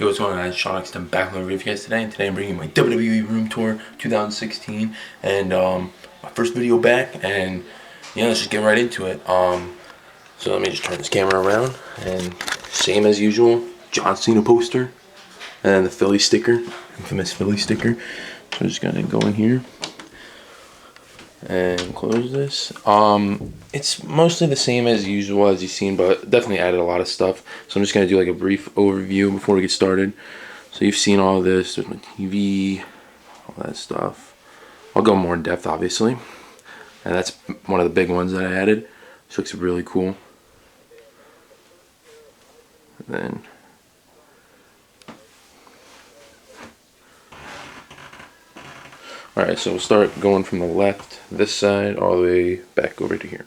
Hey, what's going on, guys? Sean X, I'm back with a review for you guys today, and today I'm bringing my WWE Room Tour 2016, and my first video back, and yeah, let's just get right into it. So let me just turn this camera around, and same as usual, John Cena poster, and the Philly sticker, infamous Philly sticker. So I'm just gonna go in here and close this. It's mostly the same as usual as you've seen, but definitely added a lot of stuff. So I'm just gonna do like a brief overview before we get started. So you've seen all of this. There's my TV, all that stuff. I'll go more in depth, obviously, and that's one of the big ones that I added. This looks really cool. And then alright, so we'll start going from the left, this side, all the way back over to here.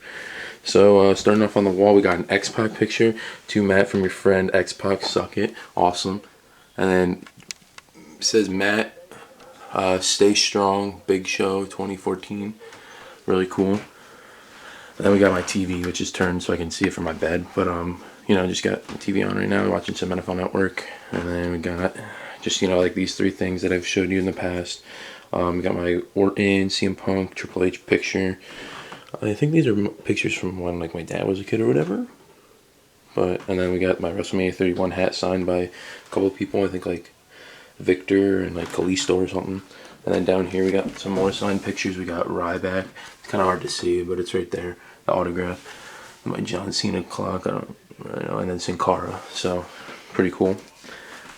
So starting off on the wall, we got an X-Pac picture. To Matt from your friend X-Pac, suck it, awesome. And then it says Matt, stay strong, Big Show 2014, really cool. And then we got my TV, which is turned so I can see it from my bed. But you know, just got the TV on right now, watching some NFL Network. And then we got just, you know, like these three things that I've showed you in the past. We got my Orton, CM Punk, Triple H picture. I think these are pictures from when like my dad was a kid or whatever. And then we got my WrestleMania 31 hat signed by a couple of people. I think like Victor and like Kalisto or something. And then down here we got some more signed pictures. We got Ryback. It's kind of hard to see, but it's right there. The autograph. And my John Cena clock. I don't know. And then Sin Cara. So pretty cool.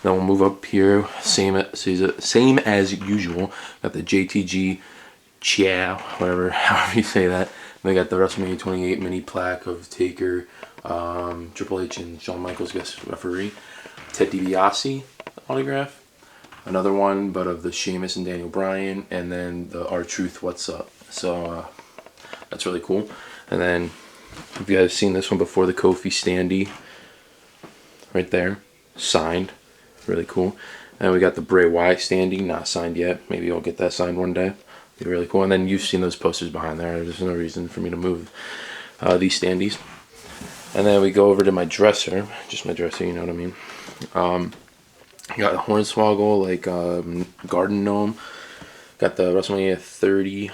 Then we'll move up here, same as usual. Got the JTG Chow, whatever, however you say that. Then we got the WrestleMania 28 mini plaque of Taker, Triple H, and Shawn Michaels guest referee. Ted DiBiase autograph. Another one, but of the Sheamus and Daniel Bryan, and then the R-Truth What's Up. So that's really cool. And then, if you guys seen this one before, the Kofi Standee, right there, signed. Really cool. And we got the Bray Wyatt standee, not signed yet. Maybe I'll get that signed one day. Be really cool. And then you've seen those posters behind there. There's no reason for me to move these standees. And then we go over to my dresser. Just my dresser, you know what I mean. Got the Hornswoggle, like garden gnome. Got the WrestleMania 30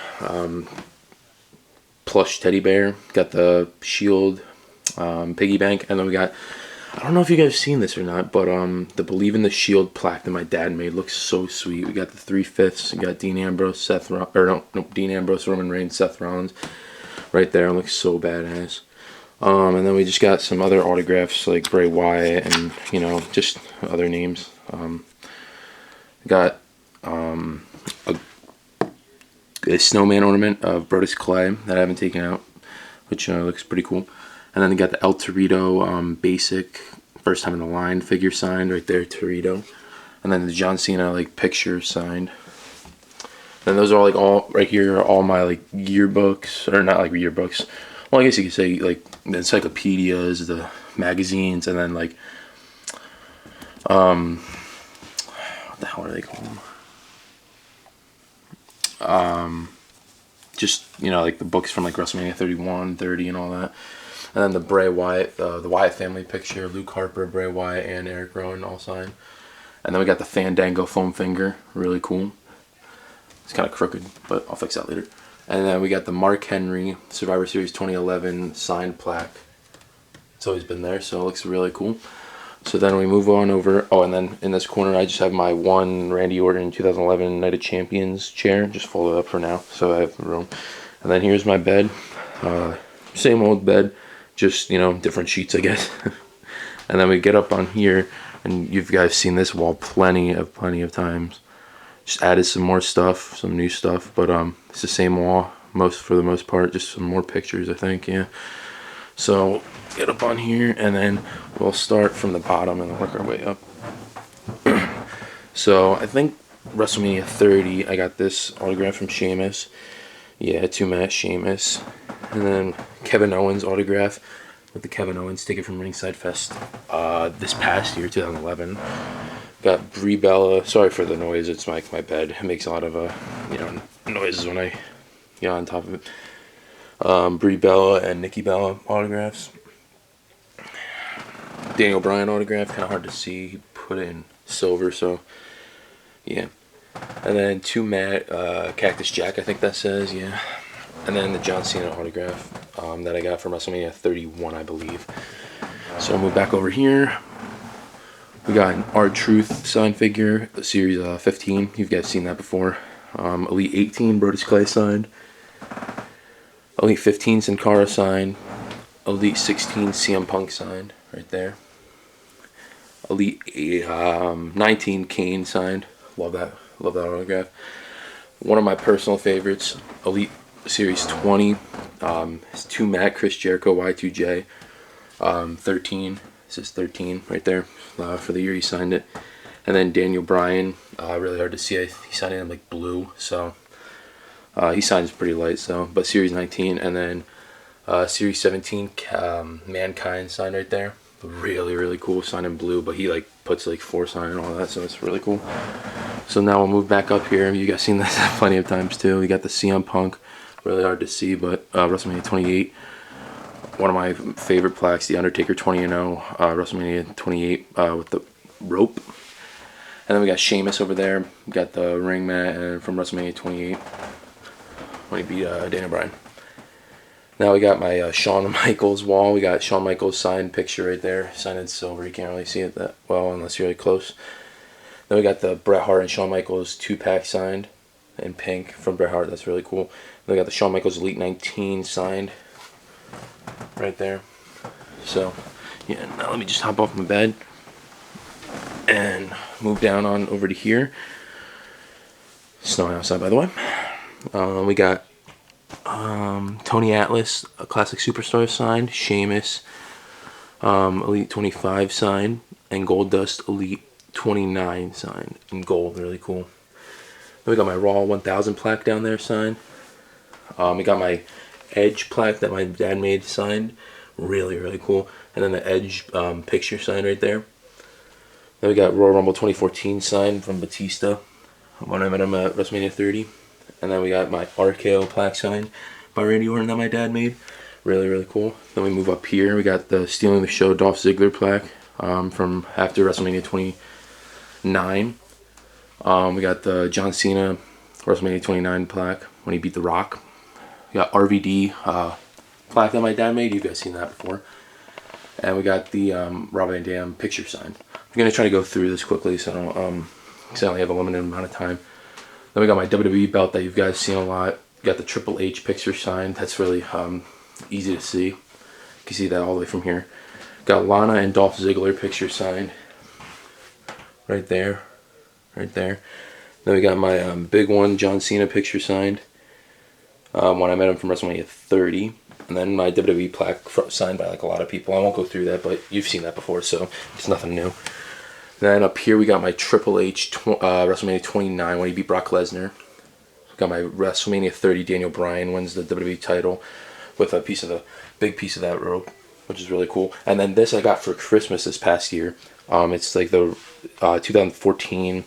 plush teddy bear. Got the Shield piggy bank. And then we got, I don't know if you guys have seen this or not, but the Believe in the Shield plaque that my dad made looks so sweet. We got the 3/5. We got Dean Ambrose, Dean Ambrose, Roman Reigns, Seth Rollins, right there. It looks so badass. And then we just got some other autographs like Bray Wyatt and, you know, just other names. Got a snowman ornament of Brodus Clay that I haven't taken out, which looks pretty cool. And then they got the El Torito basic, first time in the line figure signed right there, Torito. And then the John Cena like picture signed. Then those are like all right here are all my like yearbooks, or not like yearbooks. Well, I guess you could say like the encyclopedias, the magazines, and then like what the hell are they called? Just, you know, like the books from like WrestleMania 31, 30, and all that. And then the Bray Wyatt, the Wyatt family picture, Luke Harper, Bray Wyatt, and Eric Rowan all signed. And then we got the Fandango foam finger, really cool. It's kind of crooked, but I'll fix that later. And then we got the Mark Henry Survivor Series 2011 signed plaque. It's always been there, so it looks really cool. So then we move on over. Oh, and then in this corner, I just have my one Randy Orton 2011 Night of Champions chair, just folded up for now, so I have room. And then here's my bed, same old bed. Just, you know, different sheets, I guess. And then we get up on here, and you guys seen this wall plenty of times. Just added some more stuff, some new stuff, but it's the same wall for the most part. Just some more pictures, I think. Yeah. So get up on here, and then we'll start from the bottom and work our way up. So I think WrestleMania 30, I got this autograph from Sheamus. Yeah, to Matt, Sheamus. And then Kevin Owens autograph with the Kevin Owens ticket from Ringside Fest this past year, 2011. Got Brie Bella. Sorry for the noise. It's like my bed. It makes a lot of you know, noises when I get on top of it. Brie Bella and Nikki Bella autographs. Daniel Bryan autograph. Kind of hard to see. He put it in silver, so yeah. And then 2 matte Cactus Jack, I think that says, yeah. And then the John Cena autograph that I got from WrestleMania 31, I believe. So I'll move back over here. We got an R-Truth signed figure, Series 15. You guys seen that before. Elite 18, Brodus Clay signed. Elite 15, Sin Cara signed. Elite 16, CM Punk signed, right there. Elite 19, Kane signed. Love that autograph. One of my personal favorites, Elite Series 20. It's 2 matte Chris Jericho Y2J. 13. This is 13 right there for the year he signed it. And then Daniel Bryan, really hard to see. He signed it in like blue, so he signs pretty light. So, but Series 19, and then Series 17, Mankind signed right there. Really cool, signed in blue, but he like puts like 4 sign and all that, so it's really cool. So now we'll move back up here. You guys seen this plenty of times too. We got the CM Punk, really hard to see, but WrestleMania 28. One of my favorite plaques, the Undertaker 20-0, WrestleMania 28 with the rope. And then we got Sheamus over there. We got the ring mat and from WrestleMania 28 when he beat Daniel Bryan. Now we got my Shawn Michaels wall. We got Shawn Michaels signed picture right there, signed in silver. You can't really see it that well unless you're really close. Then we got the Bret Hart and Shawn Michaels 2-pack signed in pink from Bret Hart. That's really cool. Then we got the Shawn Michaels Elite 19 signed right there. So yeah, now let me just hop off my bed and move down on over to here. Snowing outside, by the way. We got Tony Atlas, a classic superstar signed, Sheamus, Elite 25 signed, and Goldust Elite 29 signed in gold. Really cool. Then we got my Raw 1000 plaque down there signed. We got my Edge plaque that my dad made signed. Really cool. And then the Edge picture signed right there. Then we got Royal Rumble 2014 signed from Batista when I met him at WrestleMania 30. And then we got my RKO plaque signed by Randy Orton that my dad made. Really cool. Then we move up here. We got the Stealing the Show Dolph Ziggler plaque from after WrestleMania 29. We got the John Cena WrestleMania 29 plaque when he beat The Rock. We got RVD plaque that my dad made. You guys seen that before. And we got the Rob Van Dam picture signed. I'm going to try to go through this quickly so I don't, because I only have a limited amount of time. Then we got my WWE belt that you guys seen a lot. We got the Triple H picture signed. That's really easy to see. You can see that all the way from here. Got Lana and Dolph Ziggler picture signed. Right there. Then we got my big one, John Cena picture signed. When I met him from WrestleMania 30. And then my WWE plaque signed by like a lot of people. I won't go through that, but you've seen that before, so it's nothing new. Then up here we got my Triple H WrestleMania 29 when he beat Brock Lesnar. Got my WrestleMania 30 Daniel Bryan wins the WWE title with a big piece of that rope, which is really cool. And then this I got for Christmas this past year. It's like the 2014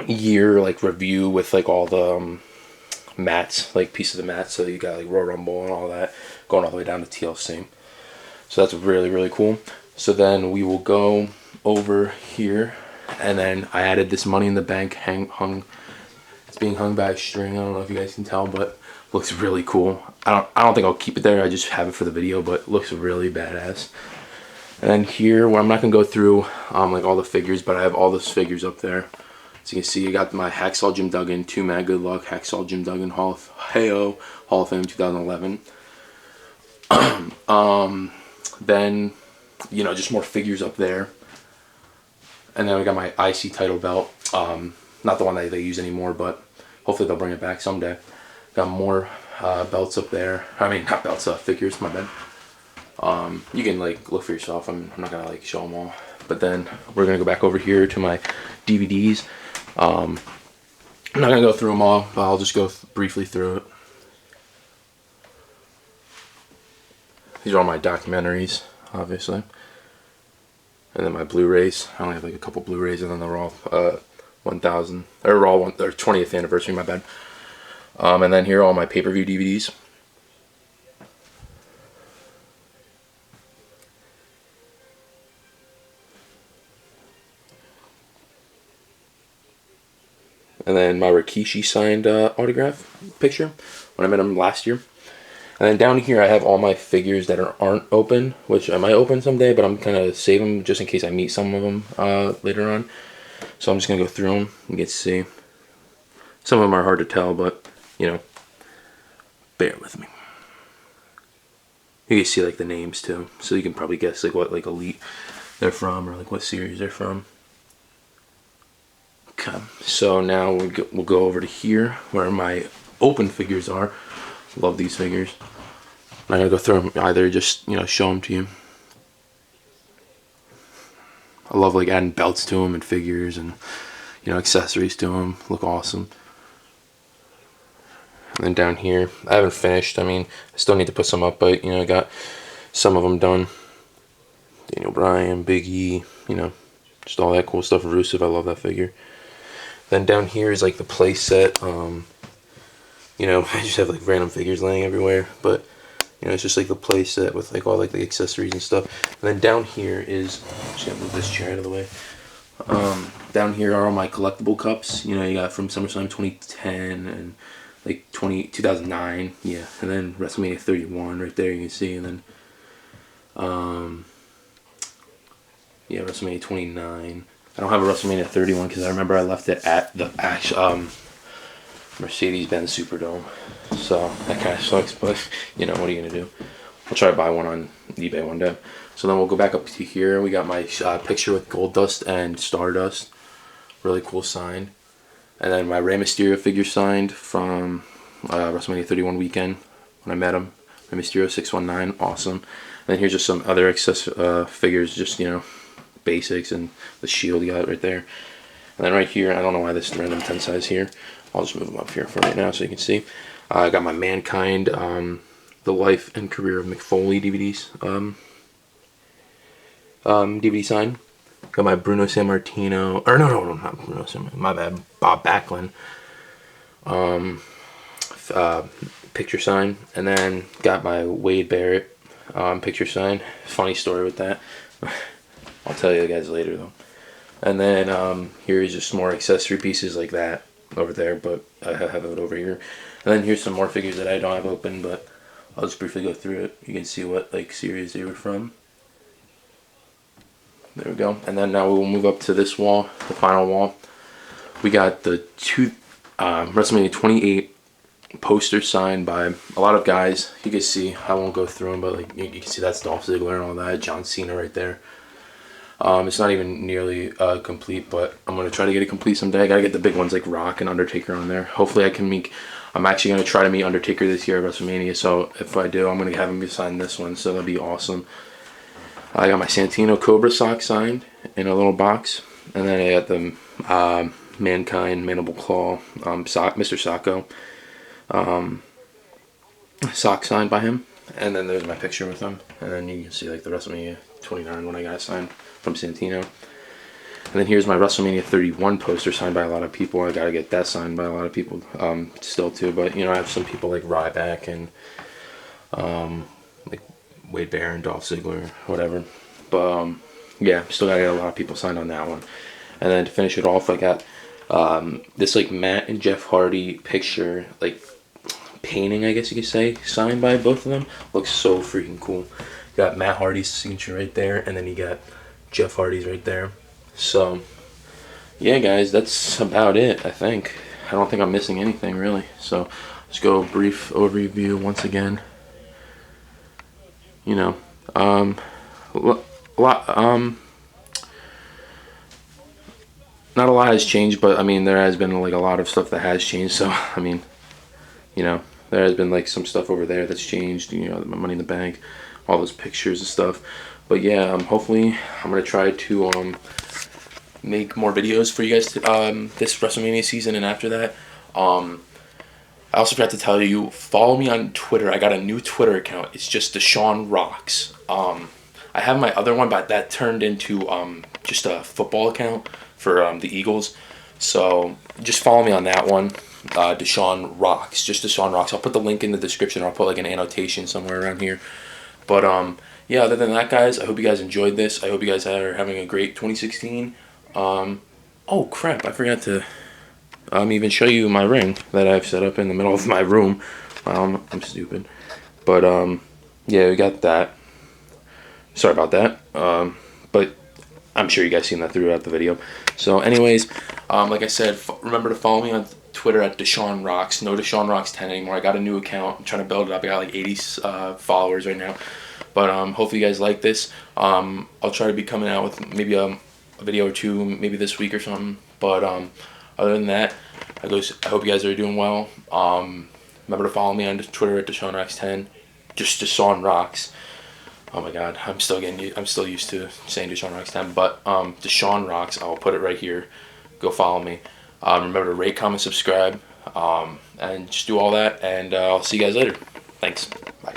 year like review with like all the mats, like pieces of mats. So you got like Royal Rumble and all that going all the way down to TLC. So that's really cool. So then we will go over here, and then I added this Money in the Bank hung. It's being hung by a string. I don't know if you guys can tell, but looks really cool. I don't think I'll keep it there. I just have it for the video, but it looks really badass. And then here, where I'm not gonna go through like all the figures, but I have all those figures up there. As you can see, I got my Hacksaw Jim Duggan 2 Mad Good Luck Hacksaw Jim Duggan Hall of Fame 2011. Then, you know, just more figures up there. And then we got my IC title belt. Not the one that they use anymore, but hopefully they'll bring it back someday. Got more belts up there. I mean, not belts, figures, my bad. You can like look for yourself. I'm not gonna like show them all. But then we're gonna go back over here to my DVDs. I'm not gonna go through them all, but I'll just go briefly through it. These are all my documentaries, obviously. And then my Blu-rays. I only have like a couple Blu-rays, and then they're all 1000 or all their 20th anniversary. My bad. And then here are all my pay-per-view DVDs. And then my Rikishi signed autograph picture when I met him last year. And then down here I have all my figures that aren't open, which I might open someday, but I'm kind of saving them just in case I meet some of them later on. So I'm just going to go through them and get to see. Some of them are hard to tell, but, you know, bear with me. You can see like the names too, so you can probably guess like what like elite they're from or like what series they're from. Okay, so now we'll go over to here where my open figures are. Love these figures. I'm gonna go through them, either just, you know, show them to you. I love like adding belts to them and figures and, you know, accessories to them. Look awesome. And then down here, I haven't finished. I mean, I still need to put some up, but, you know, I got some of them done. Daniel Bryan, Big E, you know, just all that cool stuff. Rusev, I love that figure. Then down here is like the play set. You know, I just have like random figures laying everywhere, but, you know, it's just like the play set with like all like the accessories and stuff. And then down here is, just gonna move this chair out of the way. Down here are all my collectible cups. You know, you got from SummerSlam 2010 and like 2009, yeah, and then WrestleMania 31 right there you can see, and then yeah, WrestleMania 29. I don't have a WrestleMania 31 because I remember I left it at the Mercedes-Benz Superdome, so that kind of sucks, but, you know, what are you gonna do? I'll try to buy one on eBay one day. So then we'll go back up to here. We got my picture with Goldust and Stardust, really cool sign. And then my Rey Mysterio figure signed from WrestleMania 31 weekend when I met him. Rey Mysterio 619, awesome. And then here's just some other figures, just, you know, basics, and the shield you got right there. And then right here, I don't know why this random 10 size here. I'll just move them up here for right now so you can see. I got my Mankind, The Life and Career of McFoley DVDs, DVD sign. Got my Bruno Sammartino, or no, not Bruno Sammartino, my bad, Bob Backlund picture sign. And then got my Wade Barrett picture sign. Funny story with that. I'll tell you guys later though. And then here is just more accessory pieces like that over there, but I have it over here. And then here's some more figures that I don't have open, but I'll just briefly go through it. You can see what like series they were from. There we go. And then now we'll move up to this wall, the final wall. We got the WrestleMania 28 poster signed by a lot of guys. You can see, I won't go through them, but like you can see that's Dolph Ziggler and all that. John Cena right there. It's not even nearly complete, but I'm going to try to get it complete someday. I got to get the big ones like Rock and Undertaker on there. Hopefully I can meet, I'm actually going to try to meet Undertaker this year at WrestleMania, so if I do, I'm going to have him sign this one, so that'll be awesome. I got my Santino Cobra sock signed in a little box, and then I got the Mankind Mandible Claw Mr. Sacco sock signed by him, and then there's my picture with him, and then you can see like the WrestleMania 29 when I got it signed from Santino. And then here's my WrestleMania 31 poster signed by a lot of people. I gotta get that signed by a lot of people still too, but you know, I have some people like Ryback and like Wade Barrett and Dolph Ziggler, whatever. But yeah, still gotta get a lot of people signed on that one. And then to finish it off, I got this like Matt and Jeff Hardy picture, like painting, I guess you could say, signed by both of them. Looks so freaking cool. You got Matt Hardy's signature right there, and then you got Jeff Hardy's right there. So yeah, guys, that's about it, I think. I don't think I'm missing anything really. So let's go a brief overview once again. You know, not a lot has changed, but I mean there has been like a lot of stuff that has changed. So I mean, you know, there has been like some stuff over there that's changed. You know, my Money in the Bank, all those pictures and stuff. But yeah, hopefully I'm gonna try to make more videos for you guys this WrestleMania season and after that. I also forgot to tell you, follow me on Twitter. I got a new Twitter account. It's just Deshaun Rocks. I have my other one, but that turned into just a football account for the Eagles. So just follow me on that one. Deshaun Rocks. Just Deshaun Rocks. I'll put the link in the description. I'll put like an annotation somewhere around here. But yeah, other than that, guys, I hope you guys enjoyed this. I hope you guys are having a great 2016. Oh crap, I forgot to even show you my ring that I've set up in the middle of my room. I'm stupid. But yeah, we got that. Sorry about that. But I'm sure you guys seen that throughout the video. So anyways, like I said, remember to follow me on Twitter at Deshaun Rocks. No Deshaun Rocks 10 anymore. I got a new account. I'm trying to build it up. I got like 80 followers right now. But hopefully you guys like this. I'll try to be coming out with maybe a video or two, maybe this week or something. But other than that, I hope you guys are doing well. Remember to follow me on Twitter at Deshaun Rocks 10. Just Deshaun Rocks. Oh my God, I'm still used to saying Deshaun Rocks 10, but Deshaun Rocks, I'll put it right here. Go follow me. Remember to rate, comment, subscribe, and just do all that, and I'll see you guys later. Thanks. Bye.